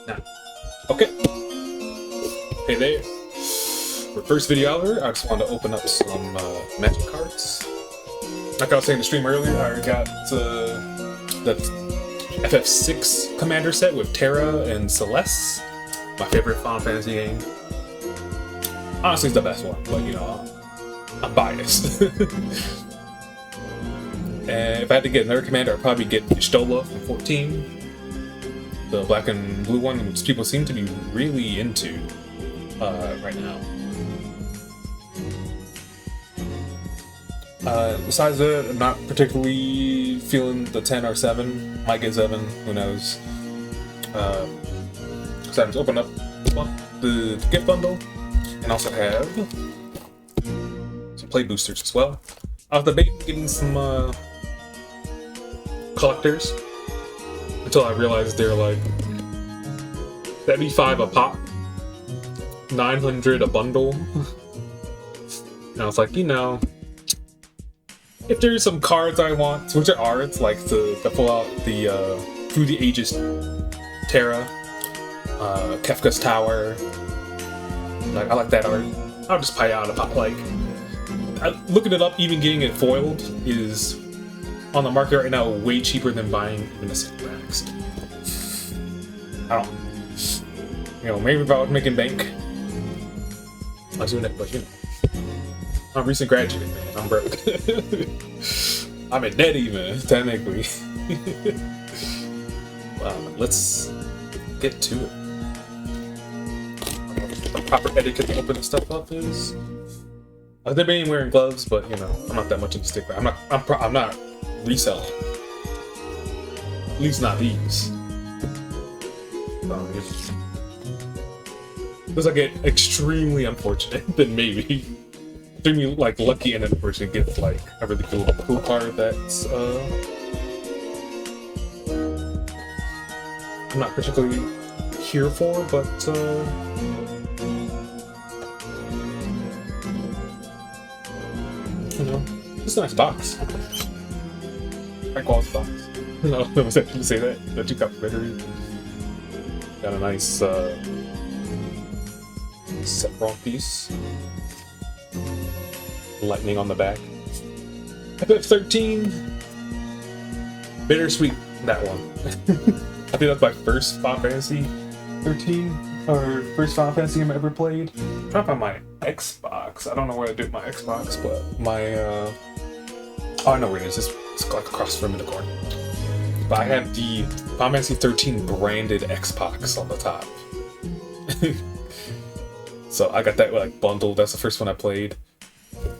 Now, okay. Hey there. For first video ever, I just wanted to open up some magic cards. Like I was saying in the stream earlier, I got the FF6 commander set with Terra and Celeste. My favorite Final Fantasy game. Honestly, it's the best one, but you know, I'm biased. And if I had to get another commander, I'd probably get Stola from 14. The black and blue one, which people seem to be really into right now. Besides that, I'm not particularly feeling the 10 or 7. Might get 7, who knows. So I just open up the gift bundle and also have some play boosters as well. I was debating getting some collectors until I realized they're like 75 a pop, 900 a bundle. And I was like, you know, if there's some cards I want, which there are, it's like the pull out the Through the Ages Terra, Kefka's Tower. Like I like that art. I'll just pay out a pop. Like looking it up, even getting it foiled is on the market right now way cheaper than buying even a single rack. So, I don't, you know, maybe if I was making bank, I was doing it, but you know, I'm a recent graduate, man. I'm broke. I'm in debt even, technically. Let's get to it. The proper etiquette to open stuff up is I've been wearing gloves, but you know, I'm not that much into stickwear. I'm not reselling. At least not these. If I get extremely unfortunate, then maybe. Extremely like lucky and unfortunate gets like a really cool card that's I'm not particularly here for, but you know, it's a nice box. High quality box. No, I was actually say that you got battery. Got a nice set wrong piece. Lightning on the back. FF13. Bittersweet, that one. I think that's my first Final Fantasy 13, or first Final Fantasy game I ever played. I'm trying to find my Xbox. I don't know where I did my Xbox, but my oh, I know where it is. It's like across from in the corner. But I have the Final Fantasy 13 branded Xbox on the top. So I got that like bundled. That's the first one I played.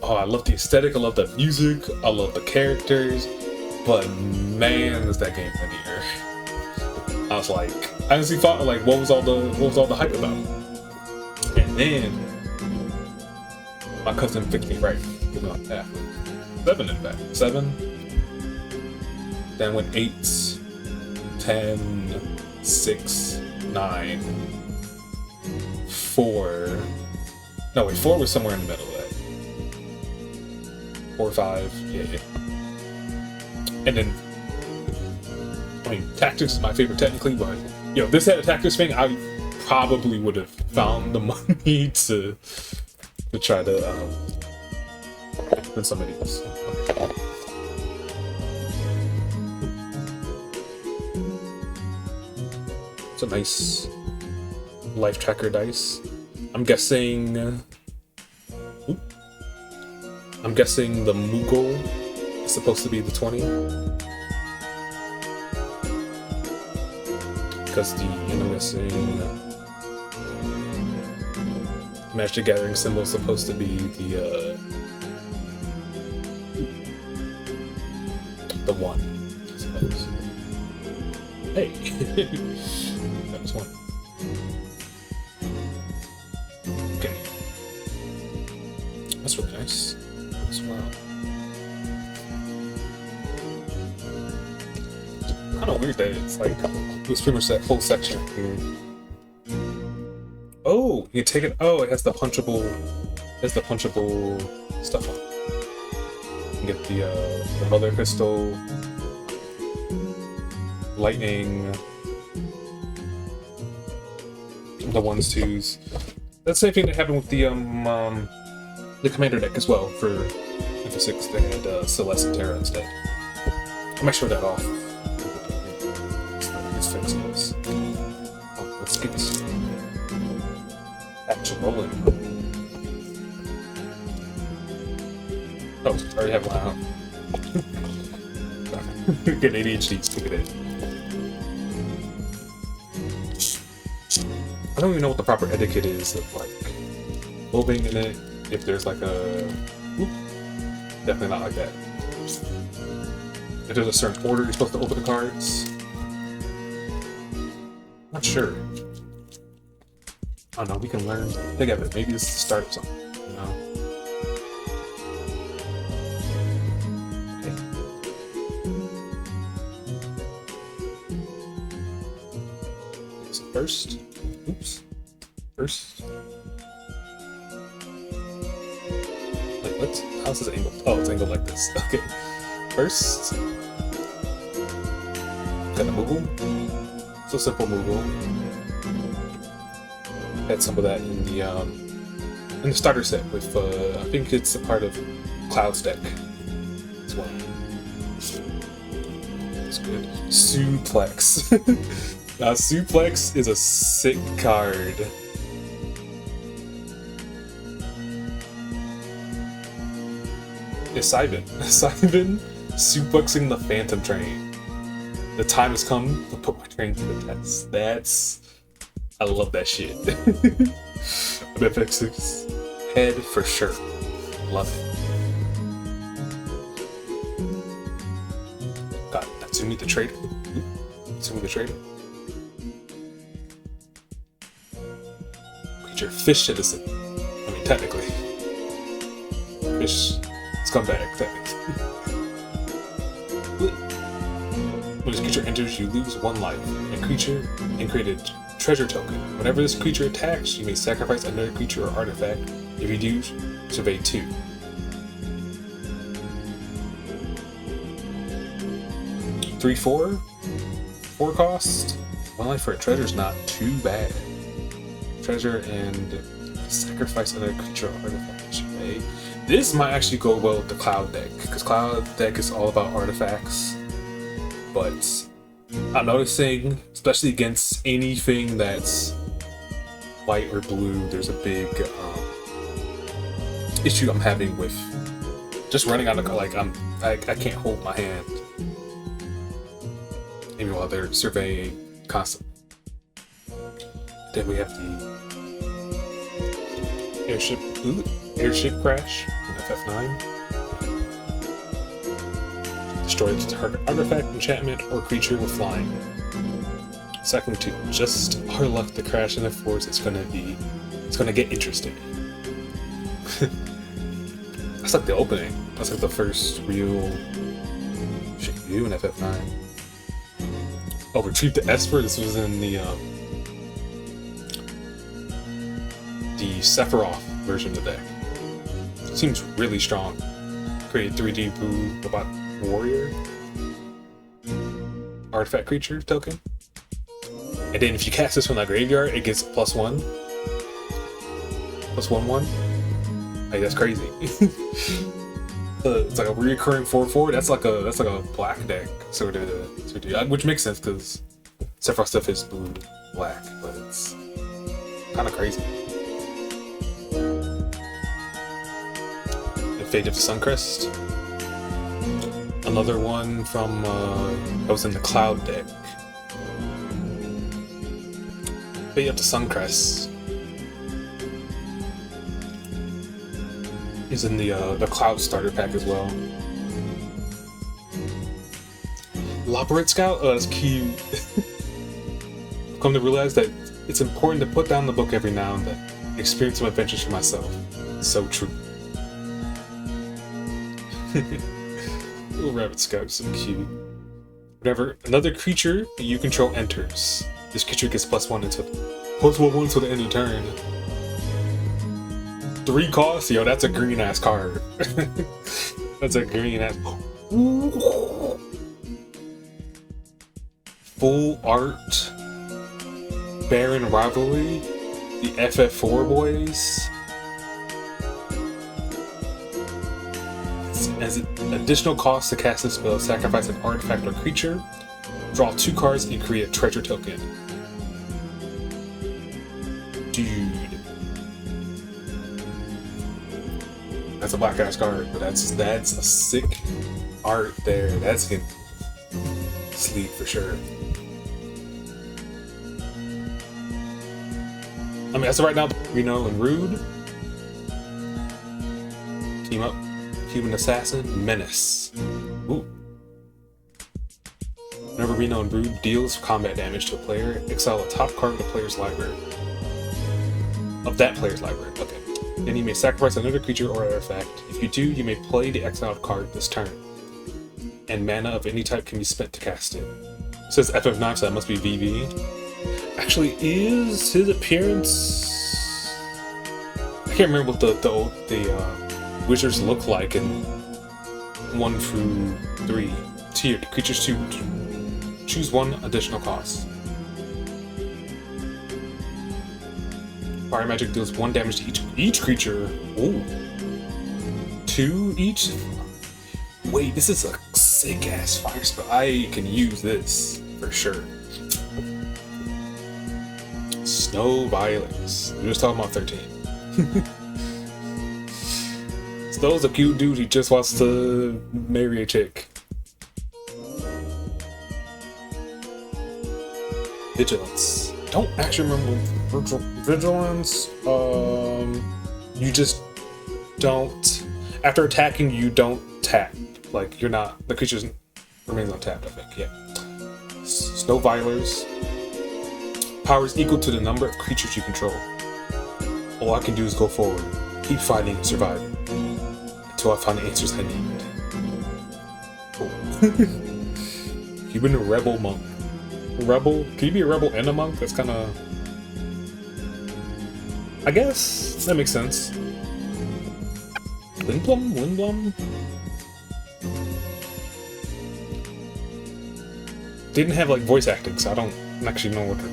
Oh, I love the aesthetic, I love the music, I love the characters, but man, is that game linear. I was like, I honestly thought like, what was all the hype about? And then my cousin fixed me right. Yeah, 7 in fact, 7. Then went 8, 10, 6, 9, 4. No wait, 4 was somewhere in the middle of that. 4 or 5, yeah. And then, I mean, Tactics is my favorite technically, but you know, if this had a Tactics thing, I probably would have found the money to try to win some of these. It's a nice life tracker dice. I'm guessing the Moogle is supposed to be the 20. Because the missing Magic Gathering symbol is supposed to be the 1, I suppose. Hey! That was 1. Okay. That's really nice as well. Kind of weird that it's like it was pretty much that whole section here. Oh, you take it. Oh, it has the punchable. It has the punchable stuff on. You can get the Mother Crystal, Lightning, the ones twos. That's the same thing that happened with the commander deck as well for FF6. They had Celeste and Terra instead. I might show that off. Let's fix this. Oh, let's get this action rolling. Oh, I already have one out. Get ADHD, stick it in. I don't even know what the proper etiquette is of like moving in it. If there's like a definitely not like that. If there's a certain order you're supposed to open the cards. Not sure. I don't know, we can learn together. Maybe this is the start of something, you know? Okay. So first, wait, what? How's this angled? Oh, it's angled like this. Okay. First, got a Moogle. So simple Moogle. Had some of that in the starter set with I think it's a part of Cloud's deck as well. That's good. Suplex. Now Suplex is a sick card. It's Sybin. Sybin suplexing the Phantom Train. The time has come to put my train to the test. I love that shit. FFx's head for sure. Love it. Got Natsumi the Trader. Natsumi the Trader. Creature Fish Citizen. I mean, technically. Fish Scumbag, technically. When this creature enters, you lose 1 life. A creature and create a treasure token. Whenever this creature attacks, you may sacrifice another creature or artifact. If you do, survey 2. Three, 4 cost. 1 life for a treasure is not too bad. Treasure and sacrifice another creature or artifact. Survey. This might actually go well with the Cloud deck, because Cloud deck is all about artifacts. But I'm noticing, especially against anything that's white or blue, there's a big issue I'm having with just running out of, like, I can't hold my hand even while they're surveying constantly. Then we have the airship crash in FF9. Destroy the target artifact, enchantment, or creature with flying. Second 2, just our luck to crash in the force. It's gonna get interesting. That's like the opening. That's like the first real shit you do in FF9. Oh, retrieve the Esper. This was in the Sephiroth version of the deck. Seems really strong. Create 3D Blue Robot Warrior artifact creature token. And then if you cast this from the graveyard, it gets +1. +1/1. Like, that's crazy. It's like a recurring 4/4. That's like a black deck sort of, which makes sense because Sephiroth stuff is blue black, but it's kind of crazy. And Fate of the Suncrest. Another one from that was in the Cloud deck. Fate of the Suncrest is in the Cloud starter pack as well. Labyrinth Scout? Oh, that's cute. I've come to realize that it's important to put down the book every now and then. Experience some adventures for myself. So true. Little Rabbit Scout is so cute. Whenever another creature that you control enters, this creature gets +1 until the end of turn. 3 costs? Yo, that's a green ass card. That's a green ass. Full art Baron Rivalry. the FF4 boys. As an additional cost to cast this spell, sacrifice an artifact or creature, draw 2 cards, and create a treasure token. Dude. That's a black ass card, but that's a sick art there. That's gonna sleep for sure. I mean, as of right now, Reno and Rude. Team up. Human Assassin, Menace. Ooh. Whenever Reno and Rude deals combat damage to a player, exile a top card of the player's library. Of that player's library, okay. Then you may sacrifice another creature or artifact. If you do, you may play the exiled card this turn. And mana of any type can be spent to cast it. It says FF9, so that must be VV. Actually, is his appearance... I can't remember what the wizards look like in 1 through 3. Tier creatures to choose 1 additional cost. Fire magic deals 1 damage to each creature. Ooh. 2 each? Wait, this is a sick ass fire spell. I can use this for sure. Snow Violence. We're just talking about 13. Snow's a cute dude, he just wants to marry a chick. Vigilance. Don't actually remember Vigilance. You just don't. After attacking, you don't tap. Like, you're not. The creature remains untapped, I think. Yeah. Snow Violers. Power is equal to the number of creatures you control. All I can do is go forward, keep fighting and surviving until I find the answers I need. Oh. You've been a rebel monk. Rebel? Can you be a rebel and a monk? That's kind of... I guess that makes sense. Lindblom? Lindblom? Didn't have like voice acting, so I don't actually know what to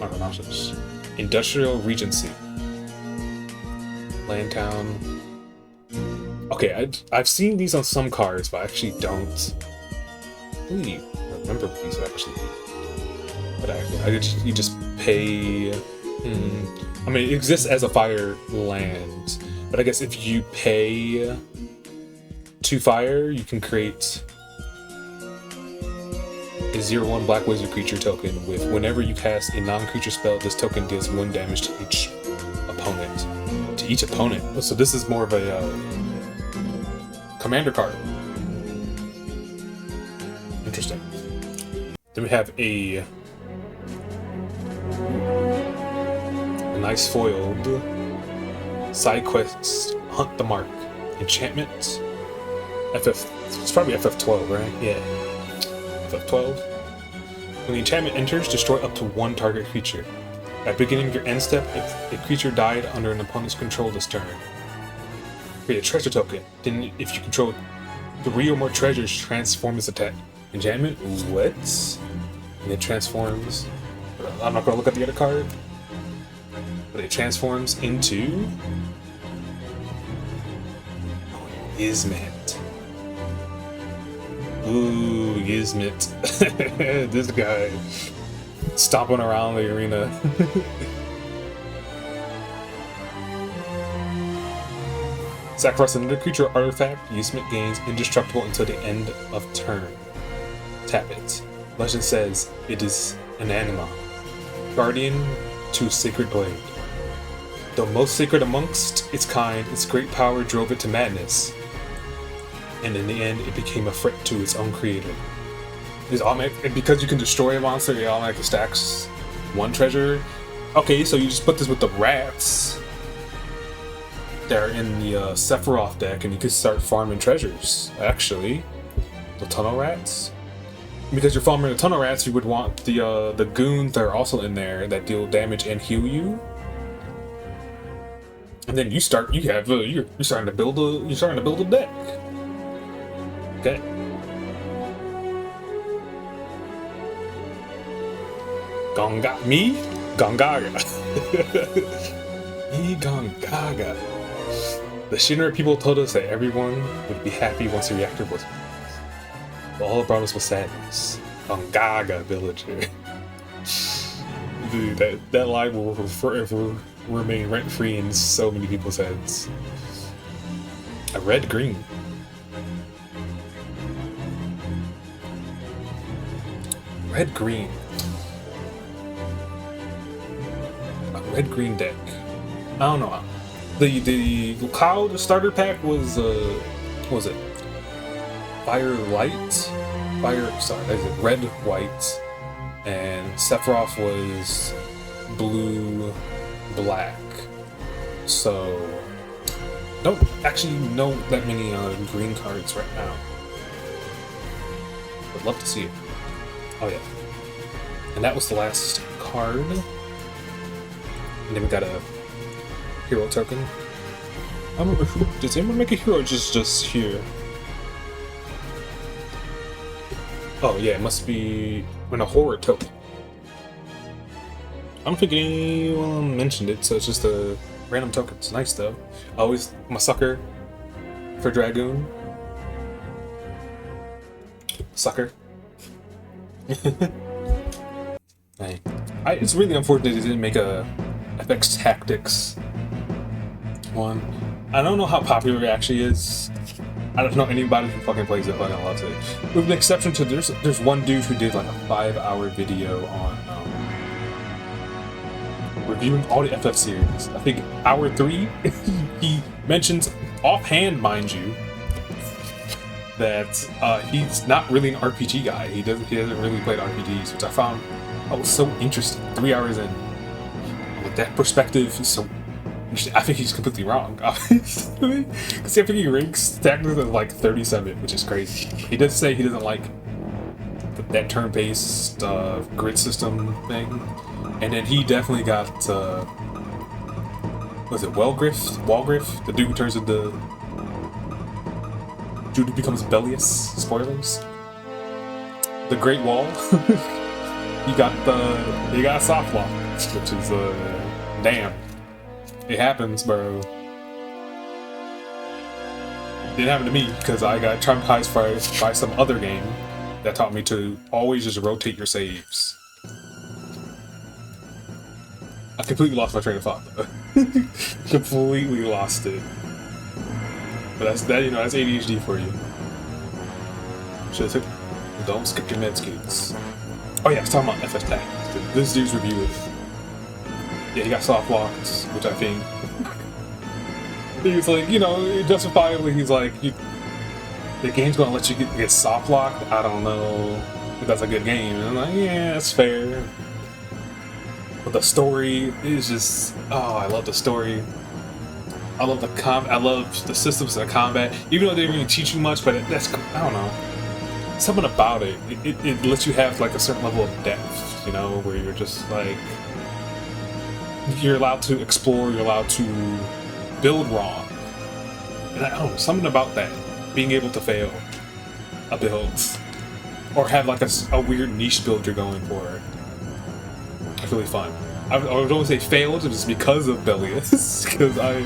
pronounce this. Industrial Regency. Landtown. Okay, I've seen these on some cards, but I actually don't really remember what these actually do. But you just pay. I mean, it exists as a fire land, but I guess if you pay 2 fire, you can create a 0/1 black wizard creature token with whenever you cast a non-creature spell, this token deals 1 damage to each opponent. To each opponent. So this is more of a commander card. Interesting. Then we have a nice foiled side quest, Hunt the Mark. Enchantment. It's probably FF12, right? Yeah. FF12. When the enchantment enters, destroy up to 1 target creature. At the beginning of your end step, if a creature died under an opponent's control this turn, create a treasure token. Then, if you control 3 or more treasures, transform this attack. Enchantment? What? And it transforms. I'm not gonna look at the other card, but it transforms into Ismet. Ooh, Ismet. This guy stomping around the arena. Sacrifice another creature or artifact. Ismet gains indestructible until the end of turn. Tap it. Legend says it is an anima. Guardian to Sacred Blade. Though most sacred amongst its kind, its great power drove it to madness. And in the end, it became a threat to its own creator. It's automatic, and because you can destroy a monster, it automatically stacks 1 treasure. Okay, so you just put this with the rats that are in the Sephiroth deck, and you can start farming treasures, actually. The tunnel rats. Because you're farming the tunnel rats, you would want the goons that are also in there that deal damage and heal you. And then you're starting to build a deck. Okay. Gong got me. Gongaga. Gongaga. The Shinra people told us that everyone would be happy once the reactor was released. But all it brought us was sadness. Gongaga villager. Dude, that line will forever remain rent-free in so many people's heads. A red-green. Red-green. A red-green deck. I don't know. The Cloud starter pack was what was it? Fire Light? Sorry, is it Red White? And Sephiroth was Blue Black. So don't actually know that many green cards right now. Would love to see it. Oh yeah. And that was the last card. And then we got a hero token. I don't remember does anyone make a hero just here? Oh yeah, it must be a horror token. I don't think anyone mentioned it, so it's just a random token. It's nice though. Always I'm a sucker for Dragoon. Sucker. Hey. It's really unfortunate they didn't make a FX Tactics one. I don't know how popular it actually is. I don't know anybody who fucking plays it, but I love it. With the exception to there's one dude who did like a 5-hour video on reviewing all the FF series. I think hour 3 he mentions offhand, mind you, that he's not really an RPG guy. He doesn't really play RPGs, which I found was so interesting. 3 hours in, with that perspective, so I think he's completely wrong. Because I think he ranks Tactics as like 37, which is crazy. He does say he doesn't like that turn-based grid system thing, and then he definitely got was it Walgriff, the dude who turns into dude who becomes Bellius. Spoilers. The Great Wall. he got a soft lock, which is damn. It happens, bro. It didn't happen to me because I got traumatized by some other game that taught me to always just rotate your saves. I completely lost my train of thought though. Completely lost it. But that's ADHD for you. Don't skip your med skates. Oh yeah, I was talking about FF Tactics. This dude's review it. Yeah, he got soft locked, which I think he's like, justifiably, he's like, the game's gonna let you get soft locked. I don't know if that's a good game. And I'm like, yeah, that's fair. But the story is just, I love the story. I love the I love the systems of the combat, even though they didn't really teach you much. But I don't know, something about it. It lets you have like a certain level of depth, where you're just like. You're allowed to explore, you're allowed to build wrong. And I don't know, something about that. Being able to fail a build. Or have like a weird niche build you're going for. It's really fun. I would always say failed just because of Bellius. Because I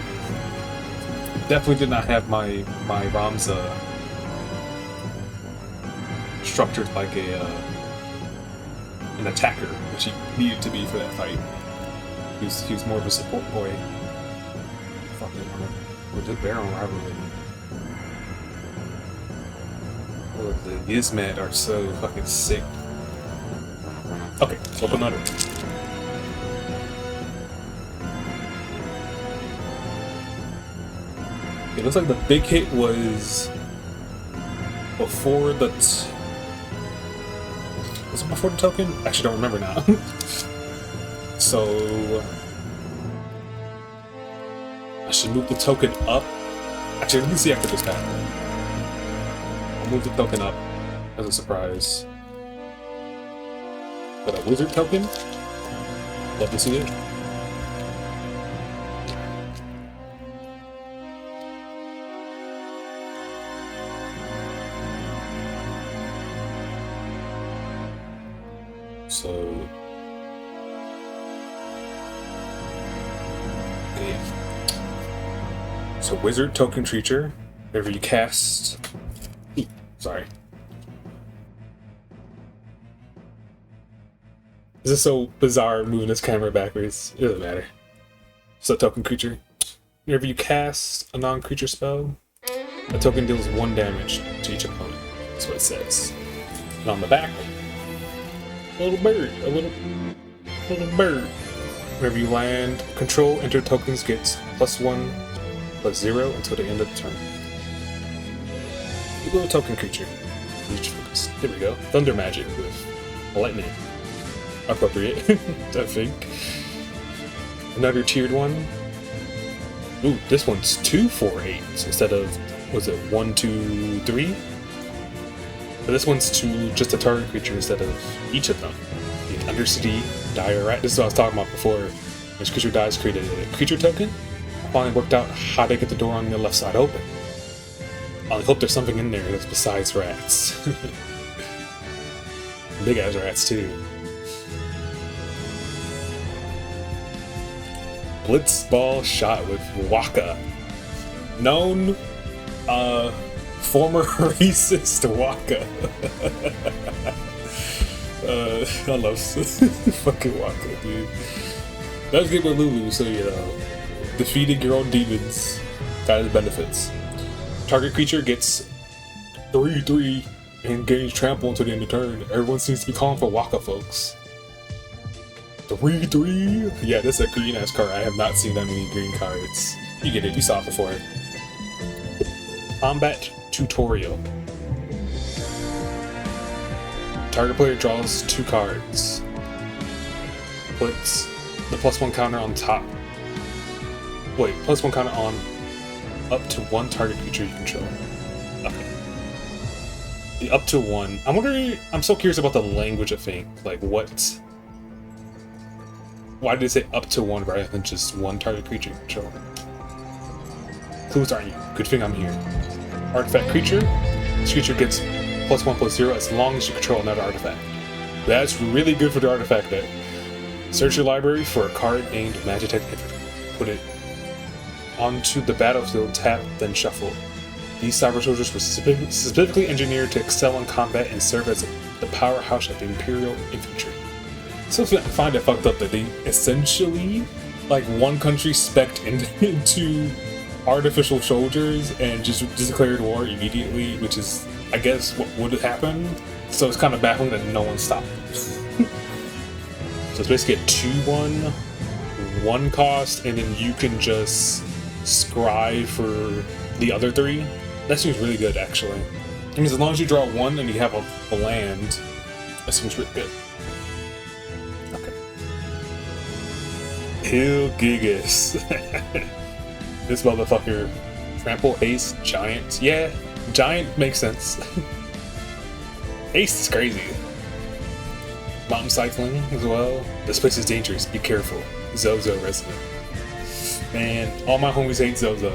definitely did not have my Ramza structured like an attacker, which he needed to be for that fight. He was more of a support boy. Fucking with the Baron rivalry. Oh, the Gizmet are so fucking sick. Okay, let's open another. It looks like the big hit was before the. Was it before the token? Actually, don't remember now. So I should move the token up. Actually, let me see after this pack. I'll move the token up as a surprise. But a wizard token? Love to see it. So So wizard token creature, whenever you cast... Ooh, sorry. This is so bizarre moving this camera backwards. It doesn't matter. So token creature. Whenever you cast a non-creature spell, a token deals 1 damage to each opponent. That's what it says. And on the back, a little bird. A little bird. Whenever you land, control enter tokens gets +1/+0 until the end of the turn. A little token creature. There we go. Thunder magic with lightning. Appropriate, I think. Another tiered one. Ooh, this one's 2 4/8 instead of, was it 1 2 3? But this one's just a target creature instead of each of them. The Undercity Dire Rat. This is what I was talking about before. This creature dies, created a creature token. I finally worked out how to get the door on the left side open. I hope there's something in there that's besides rats. Big ass rats too. Blitzball shot with Waka. Known former racist Waka. I love fucking Waka, dude. That was good with Lulu, so you know. Defeating your own demons. Got his benefits. Target creature gets 3/3 and gains trample until the end of turn. Everyone seems to be calling for Waka, folks. 3/3? Yeah, this is a green ass card. I have not seen that many green cards. You get it, you saw it before. Combat Tutorial. Target player draws 2 cards. Puts the +1 counter on top. Wait, +1 counter on up to 1 target creature you control. Okay. The up to 1. I'm so curious about the language of Fink. Like, what? Why did it say up to 1 rather than just 1 target creature you control? Clues aren't you? Good thing I'm here. Artifact creature. This creature gets +1/+0 as long as you control another artifact. That's really good for the artifact deck. Search your library for a card named Magitech Infantry. Put it onto the battlefield, tap, then shuffle. These cyber soldiers were specifically engineered to excel in combat and serve as the powerhouse of the Imperial Infantry. So I find it fucked up that they essentially, like, one country spec'd into artificial soldiers and just declared war immediately, which is, I guess, what would have happened. So it's kind of baffling that no one stopped. So it's basically a 2/1, 1 cost, and then you can just scry for the other 3. That seems really good, actually. I mean, as long as you draw 1 and you have a land, that seems really good. Okay. Hill Gigas. This motherfucker. Trample, Ace, Giant. Yeah, Giant makes sense. Ace is crazy. Mountain cycling as well. This place is dangerous. Be careful. Zozo resident. Man, all my homies hate Zozo.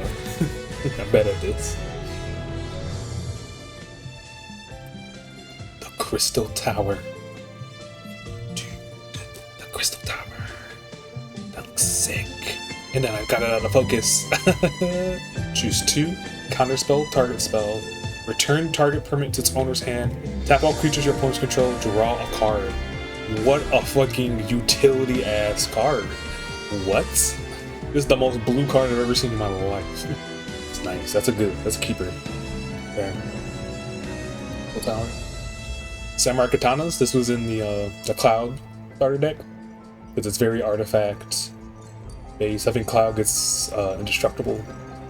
I'm bad at this. The Crystal Tower. Dude, the Crystal Tower. That looks sick. And then I got it out of focus. Choose 2. Counterspell, target spell. Return target permanent to its owner's hand. Tap all creatures your opponents control. Draw a card. What a fucking utility ass card. What? This is the most blue card I've ever seen in my life. It's nice. That's a keeper. There. Full tower. Samurai Katanas. This was in the Cloud starter deck. Because it's very artifact based. I think Cloud gets indestructible.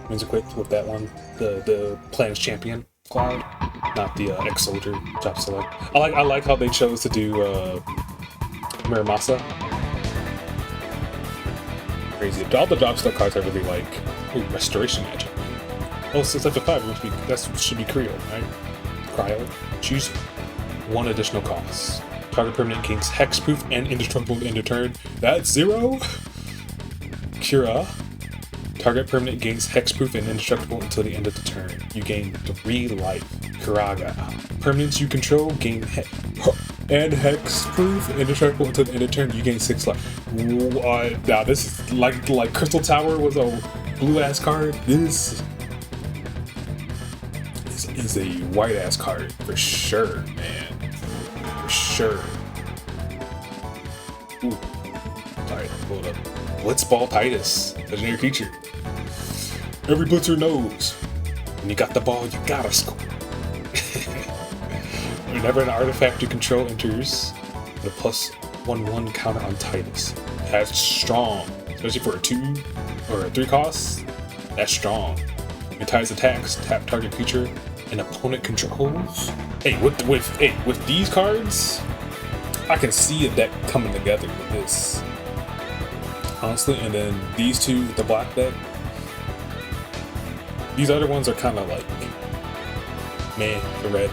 Means equipped with that one. The Planet's Champion Cloud. Not the ex-soldier job select. I like how they chose to do Muramasa. Crazy. All the job select cards I really like. Ooh, Restoration Magic. Oh, so it's FF5, that should be Cryo, right? Cryo. Choose 1 additional cost. Target permanent gains hexproof and indestructible end of turn. That's 0. Cura. Target permanent gains hexproof and indestructible until the end of the turn. You gain 3 life. Kuraga. Permanents you control gain and hexproof and indestructible until the end of the turn. You gain 6 life. Now this is like Crystal Tower was a blue ass card. This is a white ass card for sure, man. For sure. Ooh. Alright, hold up. Blitzball Titus, legendary creature. Every blitzer knows when you got the ball, you gotta score. Whenever an artifact you control enters, the +1/1 counter on Titus. That's strong, especially for a 2 or a 3 cost. That's strong. When Titus attacks, tap target creature an opponent controls. Hey, with these cards, I can see a deck coming together with this. Honestly, and then these two with the black deck. These other ones are kind of like, meh, the red.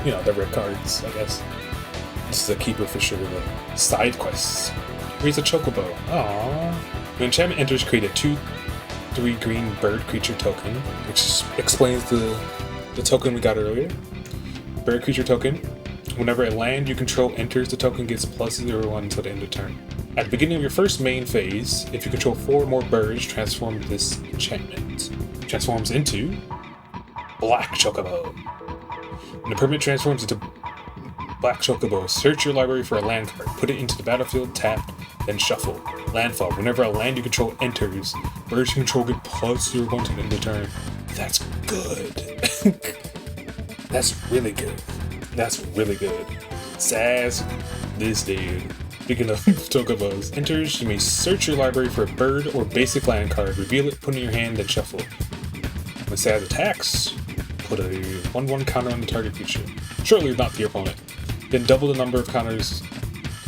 You know, the red cards, I guess. This is a keeper for sure. The side quests. Raise a chocobo. Aww. When enchantment enters, create a 2/3 green bird creature token, which explains the token we got earlier. Bird creature token. Whenever a land you control enters, the token gets +0/1 until the end of turn. At the beginning of your first main phase, if you control 4 or more birds, transform this enchantment. Transforms into Black Chocobo. When the permanent transforms into Black Chocobo, search your library for a land card, put it into the battlefield, tap, then shuffle. Landfall. Whenever a land you control enters, birds you control get +0/1 to the end of turn. That's good. That's really good. That's really good. Sass this dude. Speaking of Chocobos, enters, you may search your library for a bird or basic land card, reveal it, put it in your hand, then shuffle. When Saz attacks, put a 1/1 counter on the target creature. Surely not the opponent. Then double the number of counters,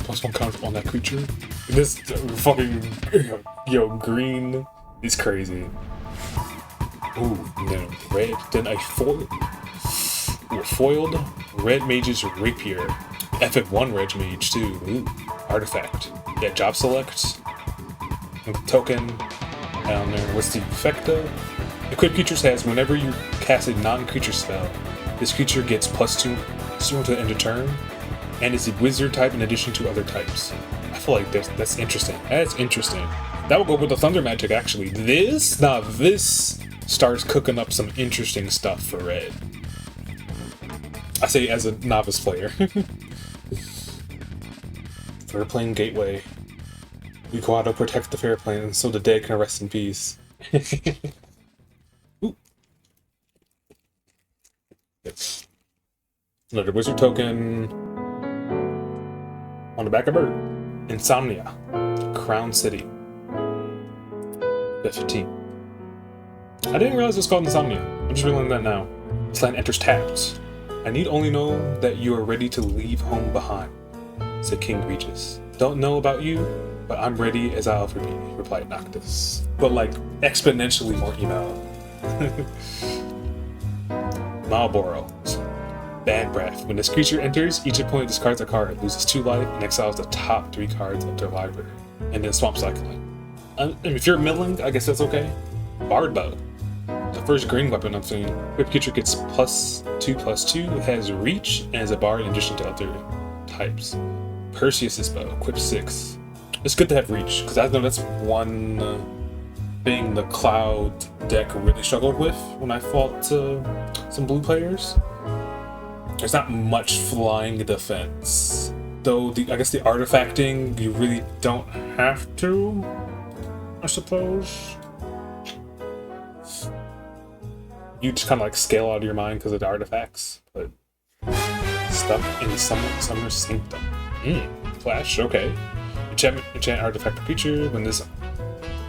+1 counter on that creature. This fucking, green is crazy. Ooh, and then red, then a foiled Red Mage's Rapier. FF1 Red Mage too. Ooh, artifact. Yeah, job select. Token. Down there. What's the effect though? Equipped creatures has whenever you cast a non-creature spell, this creature gets +2 to the end of turn, and is a wizard type in addition to other types. I feel like that's interesting. That's interesting. That will go with the Thunder Magic actually. This starts cooking up some interesting stuff for red. I say as a novice player. Fair Plane Gateway. We go out to protect the Fair Plane so the dead can rest in peace. Ooh. Yes. Another wizard token. On the back of bird. Insomnia. Crown City. 15. I didn't realize it was called Insomnia. I'm just realizing that now. This land enters tapped. I need only know that you are ready to leave home behind, said King Regis. Don't know about you, but I'm ready as I'll ever be, replied Noctis. But like, exponentially more email. Marlboro. Bad Breath. When this creature enters, each opponent discards a card, loses 2 life, and exiles the top 3 cards of their library. And then Swamp Cycling. And if you're milling, I guess that's okay. Bard Bow. The first green weapon I've seen. Equipped creature gets +2/+2, has reach, and is a bard in addition to other types. Perseus' bow, equipped 6. It's good to have reach, because I know that's one thing the Cloud deck really struggled with when I fought some blue players. There's not much flying defense. Though, I guess the artifacting, you really don't have to, I suppose. You just kind of like scale out of your mind because of the artifacts, but stuff in Summer Sanctum. Flash, okay. Enchant artifact creature. When this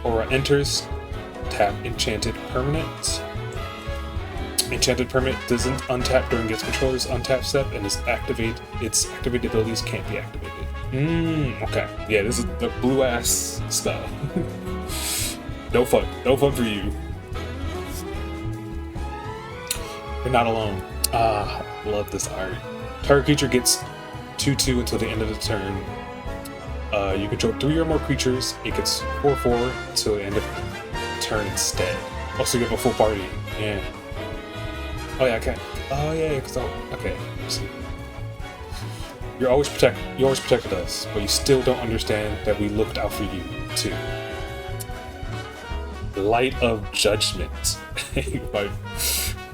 aura enters, tap enchanted permanent. Enchanted permanent doesn't untap during its controller's untap step, and its activated abilities can't be activated. Okay. Yeah, this is the blue ass stuff. No fun for you. You're not alone. Love this art. Target creature gets 2/2 until the end of the turn. You control 3 or more creatures. It gets 4/4 until the end of the turn instead. Also, you have a full party. Yeah. Oh yeah, okay. Oh yeah, okay. See. You always protected us, but you still don't understand that we looked out for you too. Light of Judgment.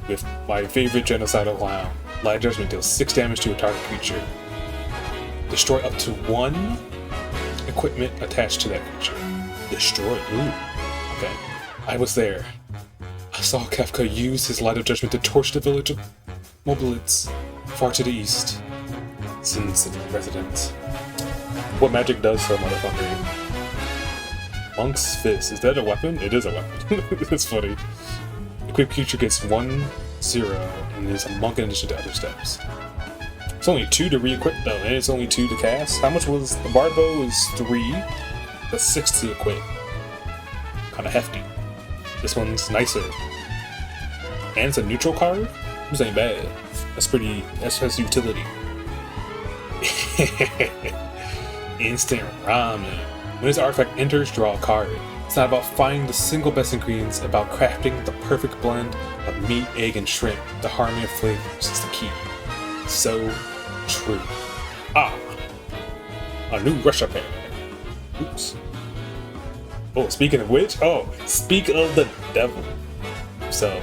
With my favorite genocidal clown. Light of Judgment deals 6 damage to a target creature. Destroy up to 1 equipment attached to that creature. Destroy. Ooh. Okay. I was there. I saw Kefka use his Light of Judgment to torch the village of Mobilitz, far to the east. Sin City residents. What magic does so, motherfucker? Monk's Fist. Is that a weapon? It is a weapon. That's funny. Equipped creature gets 1/0 and is a monk in addition to other steps. It's only 2 to re-equip though, and it's only 2 to cast. How much was the Barbo? Is 3, but 6 to equip. Kind of hefty. This one's nicer. And it's a neutral card? This ain't bad. That's has utility. Instant ramen. When this artifact enters, draw a card. It's not about finding the single best ingredients, it's about crafting the perfect blend of meat, egg, and shrimp. The harmony of flavors is the key. So true. Ah! A new Russia pair. Oops. Oh, speaking of which, speak of the devil. So,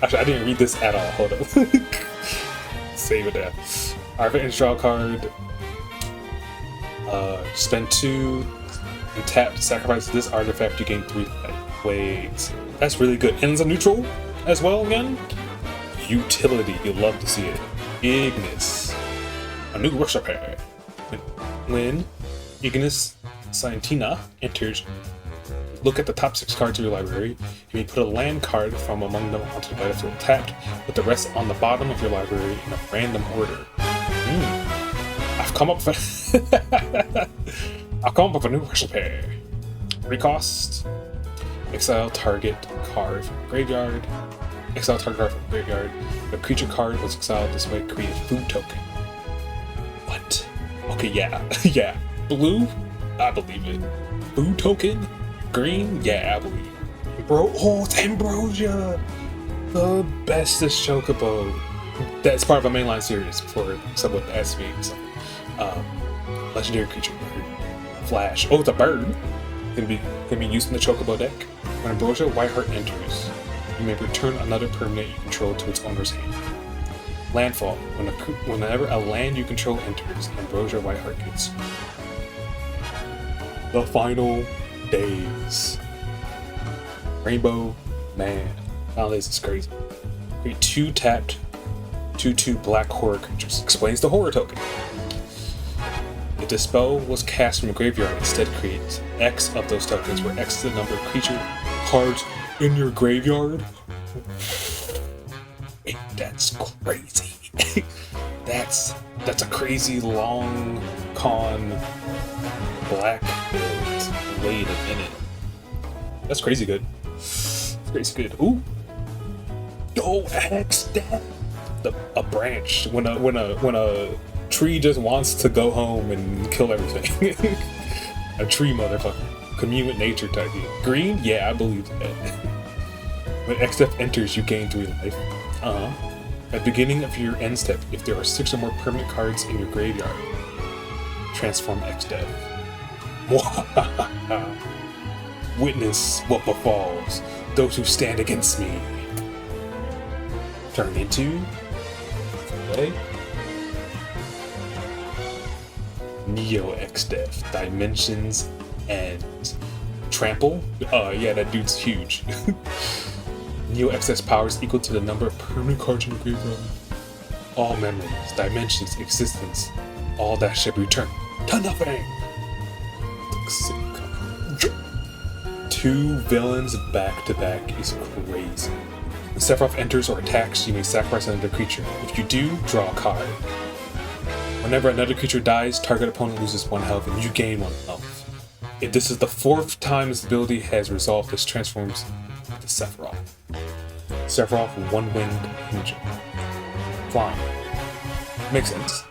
actually, I didn't read this at all. Hold up. Save it there. Artifact, draw a card. Spend 2 and tap to sacrifice this artifact. You gain 3 life. Wait, that's really good. And it's a neutral as well again. Utility, you'll love to see it. Ignis, a new Russia pair. When Ignis Scientina enters, look at the top 6 cards of your library. You may put a land card from among them onto the battlefield tapped, with the rest on the bottom of your library in a random order. I've come up with a new Russia pair. Recost. Exile target card from graveyard. Exile target card from graveyard. If a creature card was exiled this way, create a food token. What? Okay, yeah. Yeah. Blue? I believe it. Food token? Green? Yeah, I believe it. Bro, it's Ambrosia! The bestest chocobo. That's part of a mainline series for someone asked me something. Legendary creature bird. Flash. Oh, it's a bird. Can be used in the chocobo deck. When Ambrosia Whiteheart enters, you may return another permanent you control to its owner's hand. Landfall. Whenever a land you control enters, Ambrosia Whiteheart gets. The final days. Rainbow Man. Final days is crazy. Create 2 tapped 2/2 black horror creatures. Explains the horror token. If the spell was cast from a graveyard, instead create X of those tokens, where X is the number of creature cards in your graveyard. That's crazy. That's a crazy long con black build. Wait a minute. That's crazy good. That's crazy good. Ooh. Yo, X that. A branch. When a tree just wants to go home and kill everything. A tree motherfucker. Commune with nature type deal. Green? Yeah, I believe that. When XF enters, you gain 3 life. At the beginning of your end step, if there are 6 or more permanent cards in your graveyard, transform XDev. Witness what befalls those who stand against me. Turn into Neo XDev, Dimensions and Trample. Yeah, that dude's huge. Neo XS power is equal to the number of permanent cards in your graveyard. All memories, dimensions, existence, all that should return to nothing. 2 villains back to back is crazy. When Sephiroth enters or attacks, you may sacrifice another creature. If you do, draw a card. Whenever another creature dies, target opponent loses 1 health and you gain 1 health. If this is the 4th time this ability has resolved, this transforms to Sephiroth. Sephiroth, 1-winged angel. Flying. Makes sense.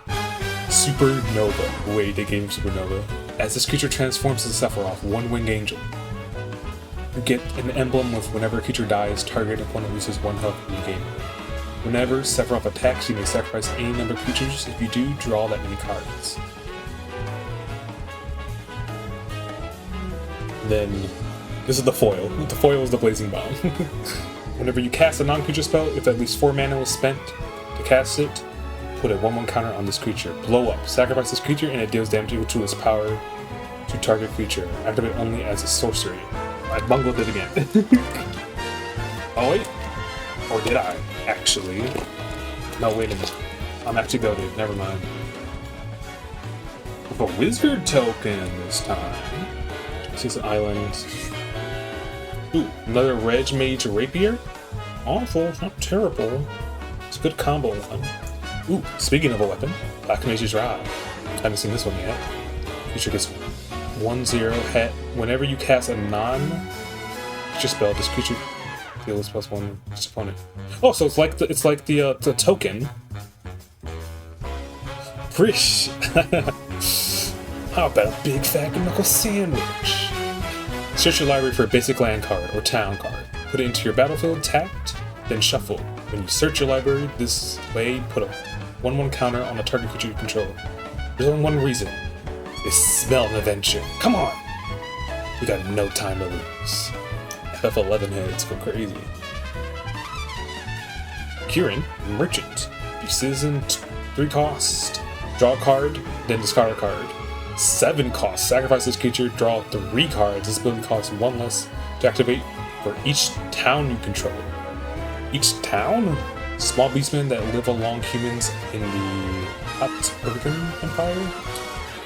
Supernova. Wait, they gave him Supernova. As this creature transforms to Sephiroth, 1-winged angel. You get an emblem with whenever a creature dies, target opponent loses 1 health and you gain. Whenever Sephiroth attacks, you may sacrifice any number of creatures. If you do, draw that many cards. Then This is the foil. The foil is the Blazing Bomb. Whenever you cast a non-creature spell, if at least 4 mana was spent to cast it, put a 1/1 counter on this creature. Blow up. Sacrifice this creature and it deals damage equal to its power to target creature. Activate only as a sorcery. I bungled it again. Oh wait. Or did I? Actually. No, wait a minute. I'm actually goated. Never mind. A wizard token this time. See some islands. Ooh, another Reg Mage Rapier? Awful, it's not terrible. It's a good combo one. Ooh, speaking of a weapon, Black Mage's Rod. Haven't seen this one yet. Creature gets 1/0 het. Whenever you cast a non-creature spell, this creature deals +1 to its opponent. Oh, so it's like the token. Prish. How about a big fat knuckle sandwich? Search your library for a basic land card or town card. Put it into your battlefield tapped, then shuffle. When you search your library this way, put a 1/1 counter on the target creature you control. There's only one reason. They smell an adventure. Come on! We got no time to lose. FF11 heads go crazy. Kieran, Merchant. You citizen 3 cost. Draw a card, then discard a card. 7 cost. Sacrifice this creature, draw 3 cards. This ability costs 1 less to activate for each town you control. Each town? Small beastmen that live along humans in the Hot Urban Empire.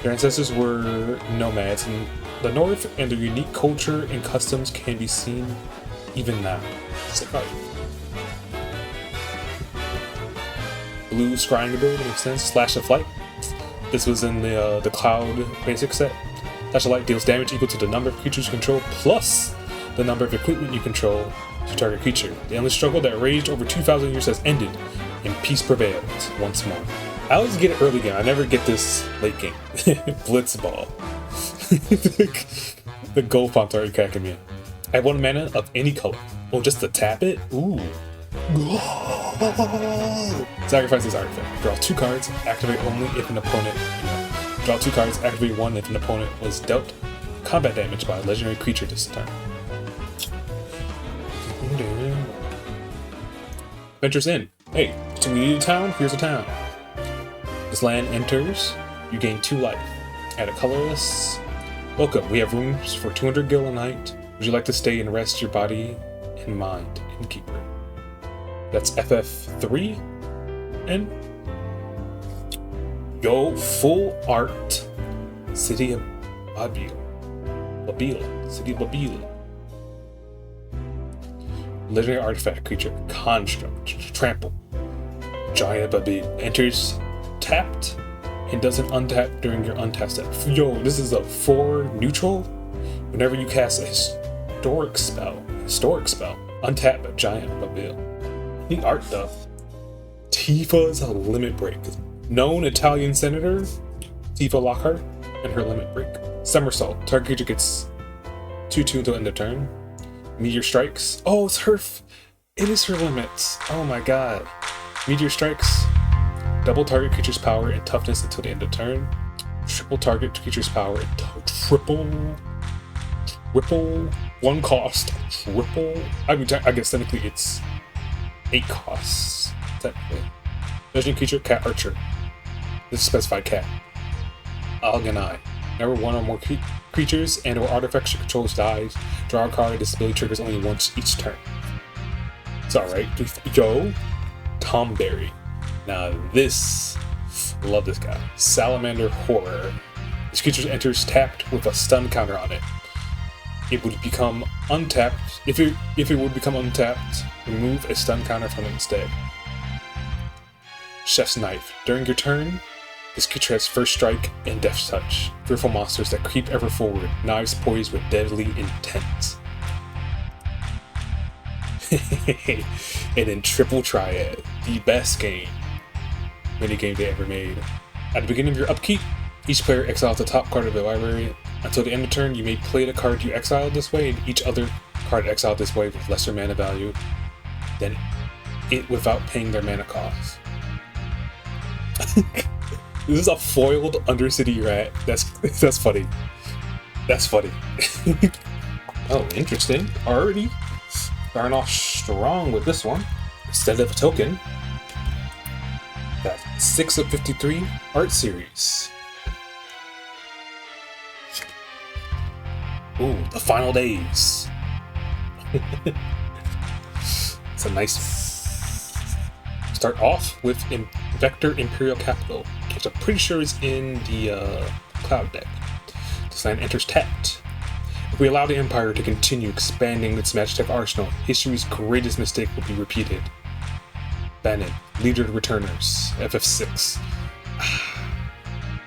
Their ancestors were nomads in the north, and their unique culture and customs can be seen even now. Sick card. Blue scrying ability makes sense. Slash of Light. This was in the Cloud basic set. Slash of Light deals damage equal to the number of creatures you control plus the number of equipment you control to target creature. The endless struggle that raged over 2,000 years has ended, and peace prevails once more. I always get it early game. I never get this late game. Blitzball. The gold fonts are cracking me up. I have 1 mana of any color. Oh, just to tap it? Ooh. Sacrifice this artifact. Draw 2 cards. Activate only if an opponent. Draw 2 cards. Activate 1 if an opponent was dealt combat damage by a legendary creature this turn. Ventures in. Hey, do we need a town? Here's a town. This land enters. You gain 2 life. Add a colorless. Welcome. We have rooms for 200 gil a night. Would you like to stay and rest your body and mind? Innkeeper. That's FF3. And yo, full art. City of Babila. City of Babila. Legendary artifact creature. Construct. Trample. Giant Babila. Enters tapped and doesn't untap during your untap step. Yo, this is a 4 neutral. Whenever you cast a historic spell, untap a Giant Babila. The art though. Tifa's limit break. Known Italian senator, Tifa Lockhart, and her limit break. Somersault. Target creature gets 2/2 until end of turn. Meteor strikes. Oh, it's her. It is her limits. Oh my god. Meteor strikes. Double target creature's power and toughness until the end of turn. Triple target creature's power and triple. 1 cost. Triple. I guess technically it's 8 costs. Technically. Legendary creature, Cat Archer. This is specified cat. Alganai. Whenever 1 or more creatures and or artifacts she controls dies, draw a card. This ability triggers only once each turn. It's alright. Yo, Tomberry. Now this, love this guy. Salamander Horror. This creature enters tapped with a stun counter on it. It would become untapped. If it would become untapped, remove a stun counter from it instead. Chef's Knife. During your turn, this creature has First Strike and Death Touch. Fearful monsters that creep ever forward. Knives poised with deadly intent. And then Triple Triad. The best minigame they ever made. At the beginning of your upkeep, each player exiles the top card of their library. Until the end of turn, you may play the card you exiled this way and each other card exiled this way with lesser mana value than it without paying their mana cost. This is a foiled Undercity rat. That's funny. That's funny. Oh, interesting. Already starting off strong with this one. Instead of a token, that 6 of 53 art series. Ooh, the final days. It's a nice start off with Vector Imperial Capital, which I'm pretty sure is in the Cloud deck. This land enters tapped. If we allow the Empire to continue expanding its Magitech arsenal, history's greatest mistake will be repeated. Bannon, Leader of the Returners, FF6.